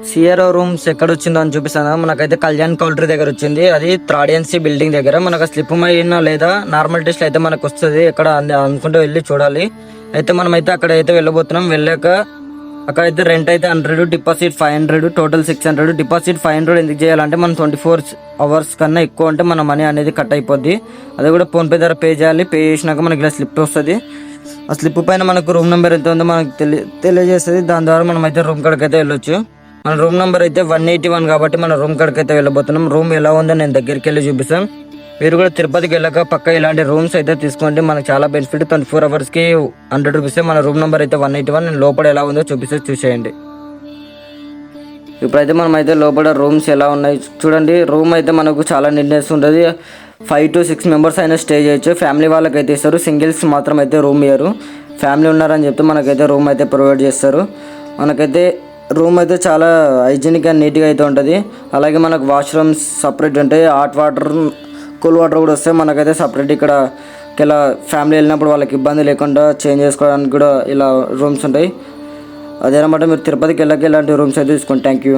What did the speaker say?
CRO rooms ఎక్కడ వచ్చిందో అని చూపిస్తాను. మనకైతే కళ్యాణ్ కౌంటర్ దగ్గర వచ్చింది. అది త్రాడియన్సీ బిల్డింగ్ దగ్గర. మనకు స్లిప్ అయినా లేదా నార్మల్ టెస్ట్ అయితే మనకు వస్తుంది. ఎక్కడ అనుకుంటే వెళ్ళి చూడాలి. అయితే మనమైతే అక్కడైతే వెళ్ళబోతున్నాం. వెళ్ళాక అక్కడైతే రెంట్ అయితే 100, డిపాజిట్ 500, టోటల్ 600. డిపాజిట్ 500 ఎందుకు చేయాలంటే మనం 24 hours కన్నా ఎక్కువ అంటే మన మనీ అనేది కట్ అయిపోద్ది. అది కూడా ఫోన్పే ద్వారా పే చేయాలి. పే చేసినాక మనకి ఇలా స్లిప్ వస్తుంది. ఆ స్లిప్ పైన మనకు రూమ్ నెంబర్ ఎంత ఉందో మనకు తెలియజేస్తుంది. దాని ద్వారా మనం అయితే రూమ్ కాడికి అయితే వెళ్ళొచ్చు. మన రూమ్ నెంబర్ అయితే 181 కాబట్టి మన రూమ్ కాడికి అయితే వెళ్ళబోతున్నాం. రూమ్ ఎలా ఉందో నేను దగ్గరికి వెళ్ళి చూపిస్తాను. మీరు కూడా తిరుపతికి వెళ్ళాక పక్క ఇలాంటి రూమ్స్ అయితే తీసుకోండి. మనకు చాలా బెనిఫిట్. 24 hours కి 100 రూపీస్. మన రూమ్ నెంబర్ అయితే 181. నేను లోపల ఎలా ఉందో చూసేయండి. ఇప్పుడైతే మనం అయితే లోపల రూమ్స్ ఎలా ఉన్నాయి చూడండి. రూమ్ అయితే మనకు చాలా నీట్నెస్ ఉంటుంది. 5 to 6 మెంబర్స్ అయినా స్టే చేయొచ్చు. ఫ్యామిలీ వాళ్ళకి అయితే ఇస్తారు. సింగిల్స్ మాత్రం అయితే రూమ్ ఇయ్యరు. ఫ్యామిలీ ఉన్నారని చెప్తే మనకైతే రూమ్ అయితే ప్రొవైడ్ చేస్తారు. మనకైతే రూమ్ అయితే చాలా హైజీనిక్ అండ్ నీట్గా అయితే ఉంటుంది. అలాగే మనకు వాష్రూమ్స్ సపరేట్ ఉంటాయి. హాట్ వాటర్, కూల్ వాటర్ కూడా వస్తాయి. మనకైతే సపరేట్ ఇక్కడ ఇలా ఫ్యామిలీ వెళ్ళినప్పుడు వాళ్ళకి ఇబ్బంది లేకుండా చేంజ్ చేసుకోవడానికి కూడా ఇలా రూమ్స్ ఉంటాయి. అదేనమాట, మీరు తిరుపతికి వెళ్ళాక ఇలాంటి రూమ్స్ అయితే తీసుకోండి. Thank you.